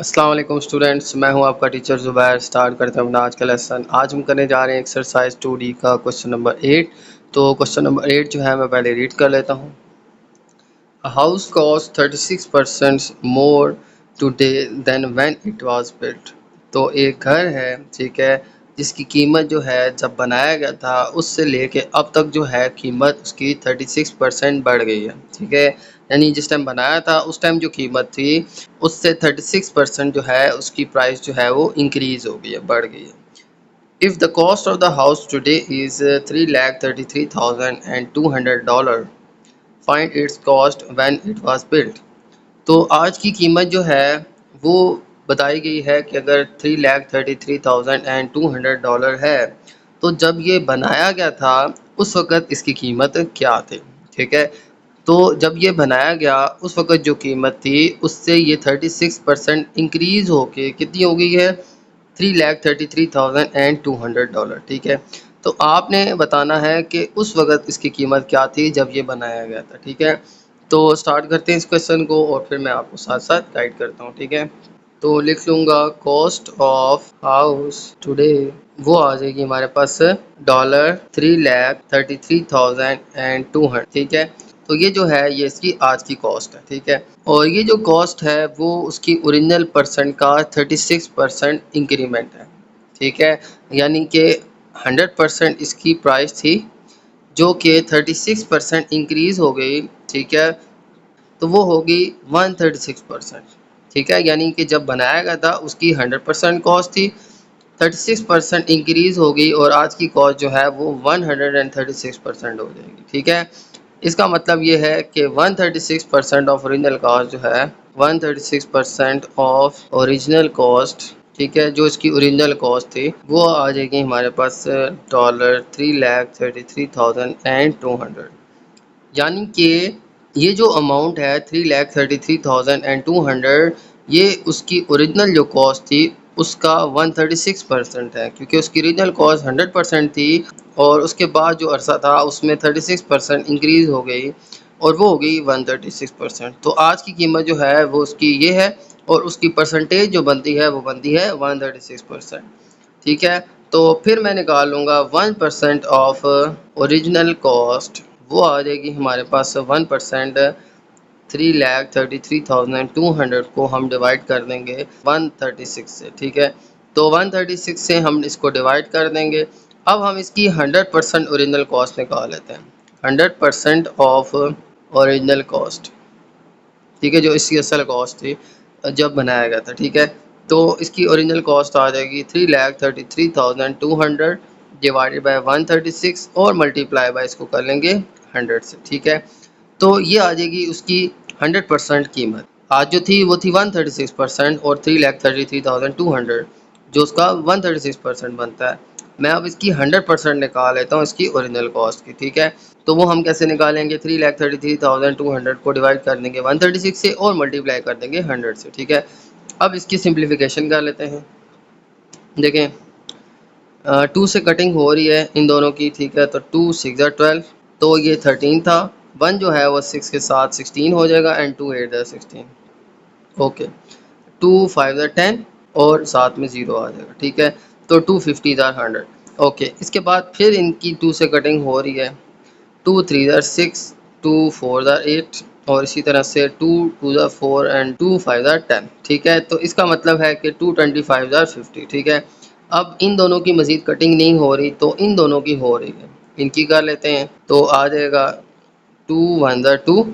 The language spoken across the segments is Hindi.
अस्सलाम वालेकुम स्टूडेंट्स, मैं हूं आपका टीचर ज़ुबैर। स्टार्ट करते हैं अपना आज का लेसन। आज हम करने जा रहे हैं एक्सरसाइज 2D का क्वेश्चन नंबर 8। तो क्वेश्चन नंबर 8 जो है मैं पहले रीड कर लेता हूं। A house cost 36% more today than when it was built. तो एक घर है, ठीक है, जिसकी कीमत जो है जब बनाया गया था उससे लेके अब तक जो है कीमत उसकी 36% बढ़ गई है, ठीक है। यानी जिस टाइम बनाया था उस टाइम जो कीमत थी उससे 36% जो है उसकी प्राइस जो है वो इंक्रीज़ हो गई है, बढ़ गई है। If the cost of the house today is $3,33,200, find its cost when it was built। तो आज की कीमत जो है वो बताई गई है कि अगर $3,33,200 है तो जब ये बनाया गया था उस वक़्त इसकी कीमत क्या थी, ठीक है। तो जब ये बनाया गया उस वक़्त जो कीमत थी उससे ये 36% इंक्रीज़ होके कितनी हो गई है, $3,33,200, ठीक है। तो आपने बताना है कि उस वक़्त इसकी कीमत क्या थी जब ये बनाया गया था, ठीक है। तो स्टार्ट करते हैं इस क्वेश्चन को और फिर मैं आपको साथ-साथ गाइड करता हूँ, ठीक है। तो लिख लूँगा कॉस्ट ऑफ हाउस टुडे, वो आ जाएगी हमारे पास $3,33,200, ठीक है। तो ये जो है ये इसकी आज की कॉस्ट है, ठीक है। और ये जो कॉस्ट है वो उसकी ओरिजिनल परसेंट का 36% इंक्रीमेंट है, ठीक है। यानी कि 100% इसकी प्राइस थी जो कि 36% इंक्रीज़ हो गई, ठीक है। तो वो होगी 136%, ठीक है। यानी कि जब बनाया गया था उसकी 100% कॉस्ट थी, 36% इंक्रीज़ हो गई और आज की कॉस्ट जो है वो 136% हो जाएगी, ठीक है। इसका मतलब ये है कि 136% ऑफ ओरिजिनल कॉस्ट जो है 136% ऑफ ओरिजिनल कॉस्ट, ठीक है, जो इसकी ओरिजिनल कॉस्ट थी वो आ जाएगी हमारे पास $3,33,200। यानी कि ये जो अमाउंट है 3,33,200 ये उसकी ओरिजिनल जो कॉस्ट थी उसका 136% है, क्योंकि उसकी ओरिजिनल कॉस्ट 100% थी और उसके बाद जो अरसा था उसमें 36% इंक्रीज़ हो गई और वो हो गई 136%। तो आज की कीमत जो है वो उसकी ये है और उसकी परसेंटेज जो बनती है वो बनती है 136%, ठीक है। तो फिर मैं निकाल लूँगा 1% ऑफ ओरिजिनल कॉस्ट, वो आ जाएगी हमारे पास 1%। 3,33,200 को हम डिवाइड कर देंगे 136 से, ठीक है। तो 136 से हम इसको डिवाइड कर देंगे। अब हम इसकी 100% ओरिजिनल कॉस्ट निकाल लेते हैं। 100% ऑफ ओरिजिनल कॉस्ट, ठीक है, जो इसकी असल कॉस्ट थी जब बनाया गया था, ठीक है। तो इसकी ओरिजिनल कॉस्ट आ जाएगी 3,33,200 डिवाइडेड बाय 136 और मल्टीप्लाई बाय इसको कर लेंगे 100 से, ठीक है। तो ये आ जाएगी उसकी 100% कीमत। आज जो थी वो थी 136% और 3,33,200 जो उसका 136% बनता है। मैं अब इसकी 100% निकाल लेता हूँ इसकी ओरिजिनल कॉस्ट की, ठीक है। तो वो हम कैसे निकालेंगे, 3,33,200 को डिवाइड कर देंगे 136 से और मल्टीप्लाई कर देंगे 100 से, ठीक है। अब इसकी सिंप्लीफिकेशन कर लेते हैं। देखें 2 से कटिंग हो रही है इन दोनों की, ठीक है। तो 2 6 12, तो ये 13 था। 1 जो है वो 6 के साथ 16 हो जाएगा एंड 2 8 16, ओके। 2 5 10 और साथ में 0 आ जाएगा, ठीक है। तो 2 50 100, ओके। इसके बाद फिर इनकी 2 से कटिंग हो रही है। 2 3 6, 2 4 8 और इसी तरह से 2 2 4 एंड 2 5 10, ठीक है। तो इसका मतलब है कि 2 25 50, ठीक है। अब इन दोनों की मज़ीद कटिंग नहीं हो रही तो इन दोनों की हो रही है, इनकी कर लेते हैं। तो आ जाएगा 2 1 2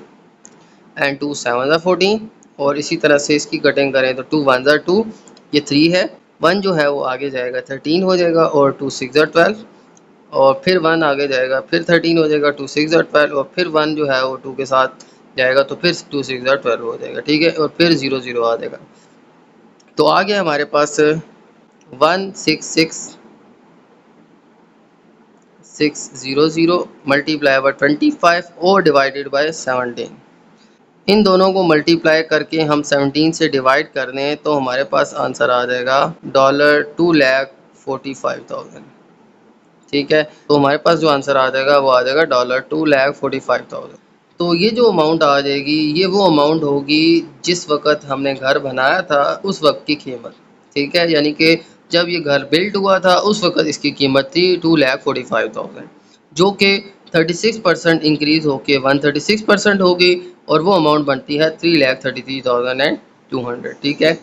एंड 2 7 14 और इसी तरह से इसकी कटिंग करें तो 2 1 2, ये 3 है। 1 जो है वो आगे जाएगा 13 हो जाएगा और 2 6 12 और फिर 1 आगे जाएगा फिर 13 हो जाएगा, 2 6 12 और फिर 1 जो है वो 2 के साथ जाएगा तो फिर 2 6 12 हो जाएगा, ठीक है। और फिर 0 0 आ जाएगा। तो आ गया हमारे पास 166,600 मल्टीप्लाई बाय 25 और डिवाइडेड बाय 17। इन दोनों को मल्टीप्लाई करके हम 17 से डिवाइड कर दें तो हमारे पास आंसर आ जाएगा $2,45,000, ठीक है। तो हमारे पास जो आंसर आ जाएगा वो आ जाएगा $2,45,000। तो ये जो अमाउंट आ जाएगी ये वो अमाउंट होगी जिस वक़्त हमने घर बनाया था उस वक़्त की कीमत, ठीक है? यानी कि जब ये घर बिल्ड हुआ था उस वक़्त इसकी कीमत थी 2,45,000 जो कि 36% इंक्रीज़ होके 136% हो गई और वो अमाउंट बनती है 3,33,200, ठीक है?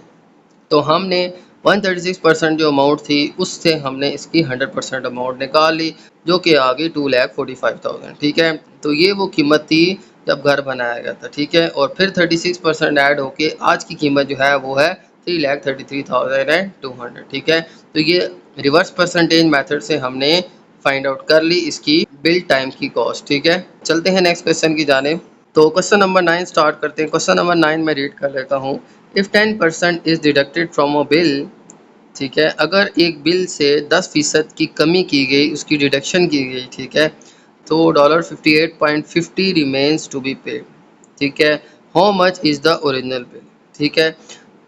तो हमने 136% जो अमाउंट थी उससे हमने इसकी 100% अमाउंट निकाल ली जो कि आ गई 2,45,000, ठीक है? तो ये वो कीमत थी जब घर बनाया गया था, ठीक है? और फिर 36% ऐड होके आज की कीमत जो है वो है 3,33,200, ठीक है? तो ये रिवर्स परसेंटेज मेथड से हमने फाइंड आउट कर ली इसकी बिल्ड टाइम की कॉस्ट, ठीक है? चलते हैं नेक्स्ट क्वेश्चन की जानिब। तो क्वेश्चन नंबर 9 स्टार्ट करते हैं। क्वेश्चन नंबर 9 मैं रीड कर लेता हूँ। If 10% is deducted from a bill, ठीक है, अगर एक बिल से 10% की कमी की गई, उसकी डिडक्शन की गई, ठीक है, तो $58.50 रिमेन्स टू बी पेड, ठीक है। How much is the original bill, ठीक है।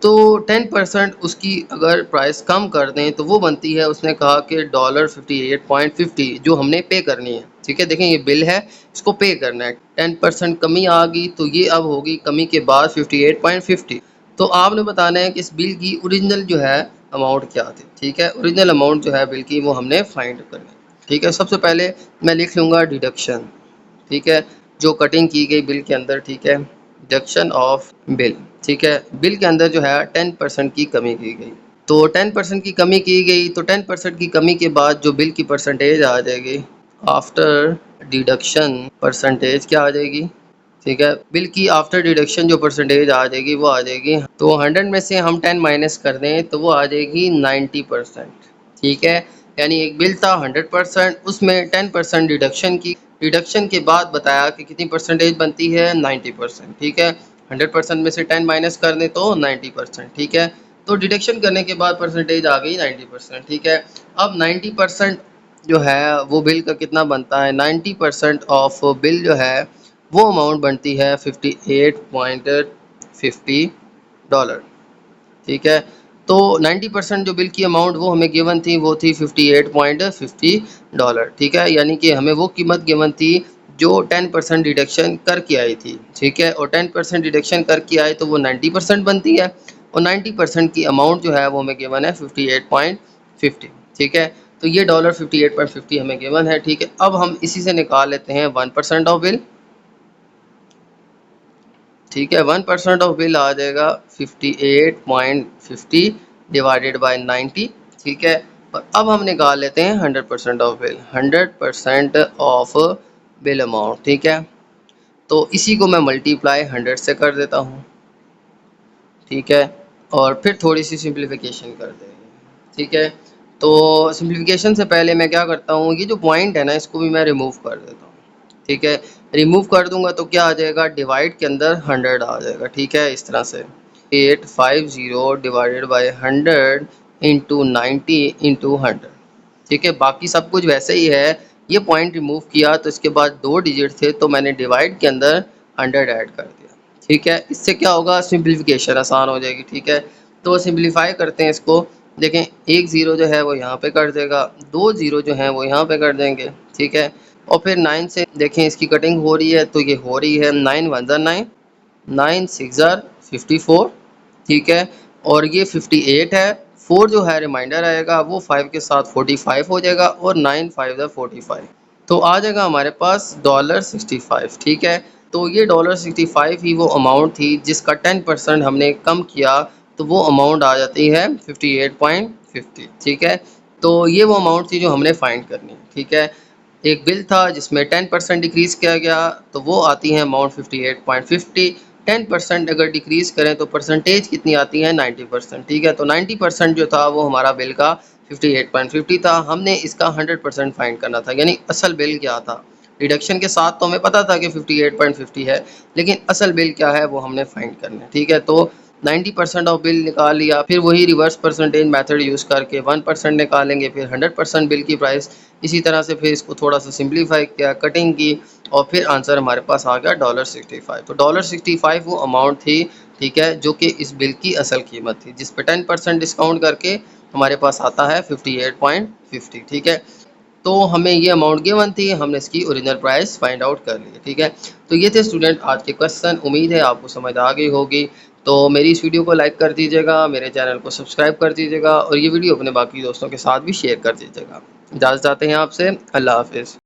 तो 10% उसकी अगर प्राइस कम कर दें तो वो बनती है, उसने कहा कि $58.50 जो हमने पे करनी है, ठीक है। देखें ये बिल है, इसको पे करना है, 10% कमी आ गई तो ये अब होगी कमी के बाद 58.50। तो आपने बताना है कि इस बिल की ओरिजिनल जो है अमाउंट क्या थी, ठीक है। ओरिजिनल अमाउंट जो है बिल की वो हमने फाइंड करनी है, ठीक है। सबसे पहले मैं लिख लूँगा डिडक्शन, ठीक है, जो कटिंग की गई बिल के अंदर, ठीक है, डिडक्शन ऑफ बिल, ठीक है। बिल के अंदर जो है 10% की कमी की गई, तो 10% की कमी की गई तो 10% की कमी के बाद जो बिल की परसेंटेज आ जाएगी आफ्टर डिडक्शन परसेंटेज क्या आ जाएगी, ठीक है। बिल की आफ्टर डिडक्शन जो परसेंटेज आ जाएगी वो आ जाएगी, तो 100 में से हम 10 माइनस कर दें तो वो आ जाएगी 90%, ठीक है। यानी एक बिल था 100%, उसमें 10% डिडक्शन की, डिडक्शन के बाद बताया कि कितनी परसेंटेज बनती है 90%, ठीक है। 100% में से 10 माइनस कर दें तो 90%, ठीक है। तो डिडक्शन करने के बाद परसेंटेज आ गई 90%, ठीक है। अब 90% जो है वो बिल का कितना बनता है, 90% ऑफ बिल जो है वो अमाउंट बनती है $58.50, ठीक है। तो 90% जो बिल की अमाउंट वो हमें गिवन थी वो थी $58.50, ठीक है। यानी कि हमें वो कीमत गिवन थी जो 10% डिडक्शन करके आई थी, ठीक है। और 10% डिडक्शन करके आए तो वो 90% बनती है, और 90% की अमाउंट जो है वो हमें गिवन है 58.50, ठीक है। तो ये $58.50 हमें गिवन है, ठीक है। अब हम इसी से निकाल लेते हैं 1% ऑफ बिल, ठीक है। 1% ऑफ बिल आ जाएगा 58.50 डिवाइडेड बाय 90, ठीक है। और अब हम निकाल लेते हैं 100% of bill, 100% of bill amount, ठीक है। तो इसी को मैं मल्टीप्लाई 100 से कर देता हूँ, ठीक है। और फिर थोड़ी सी सिंप्लीफिकेशन कर देंगे, ठीक है। तो सिंप्लीफिकेशन से पहले मैं क्या करता हूँ, ये जो पॉइंट है ना इसको भी मैं रिमूव कर देता हूँ, ठीक है। रिमूव कर दूंगा तो क्या आ जाएगा, डिवाइड के अंदर 100 आ जाएगा, ठीक है, इस तरह से 850 डिवाइडेड बाय 100 इंटू 90 इंटू 100, ठीक है। बाकी सब कुछ वैसे ही है, ये पॉइंट रिमूव किया तो इसके बाद 2 डिजिट थे तो मैंने डिवाइड के अंदर 100 ऐड कर दिया, ठीक है। इससे क्या होगा, सिंप्लीफिकेशन आसान हो जाएगी, ठीक है। तो सिंप्लीफाई करते हैं इसको, देखें एक ज़ीरो जो है वो यहाँ पे कर देगा, 2 ज़ीरो जो हैं वो यहाँ पे कर देंगे, ठीक है। और फिर 9 से देखें इसकी कटिंग हो रही है तो ये हो रही है, 9 1 ज़ा 9, 9 6 ज़ा 54, ठीक है। और ये 58 है, 4 जो है रिमाइंडर आएगा वो 5 के साथ 45 हो जाएगा, और 9 5 ज़ा 45, तो आ जाएगा हमारे पास $65, ठीक है। तो ये $65 ही वो अमाउंट थी जिसका 10% हमने कम किया तो वो अमाउंट आ जाती है 58.50, ठीक है। तो ये वो अमाउंट थी जो हमने फाइंड करनी है, ठीक है। एक बिल था जिसमें 10% डिक्रीज़ किया गया तो वो आती है अमाउंट 58.50। 10% अगर डिक्रीज़ करें तो परसेंटेज कितनी आती है, 90%, ठीक है। तो 90% जो था वो हमारा बिल का 58.50 था, हमने इसका 100% फाइंड करना था, यानी असल बिल क्या था। डिडक्शन के साथ तो हमें पता था कि 58.50 है, लेकिन असल बिल क्या है वो हमने फाइंड करना है, ठीक है। तो 90% ऑफ बिल निकाल लिया, फिर वही रिवर्स परसेंटेज मेथड यूज़ करके 1% निकालेंगे, फिर 100% बिल की प्राइस, इसी तरह से फिर इसको थोड़ा सा सिंप्लीफाई किया, कटिंग की, और फिर आंसर हमारे पास आ गया $65। तो $65 वो अमाउंट थी, ठीक है, जो कि इस बिल की असल कीमत थी, जिस पे 10% डिस्काउंट करके हमारे पास आता है 58.50, ठीक है। तो हमें ये अमाउंट गिवन थी, हमने इसकी ओरिजिनल प्राइस फाइंड आउट कर ली। ठीक है, तो ये थे स्टूडेंट आज के क्वेश्चन। उम्मीद है आपको समझ आ गई होगी। तो मेरी इस वीडियो को लाइक कर दीजिएगा, मेरे चैनल को सब्सक्राइब कर दीजिएगा और ये वीडियो अपने बाकी दोस्तों के साथ भी शेयर कर दीजिएगा। इजाज़त चाहते हैं आपसे। अल्लाह हाफिज़।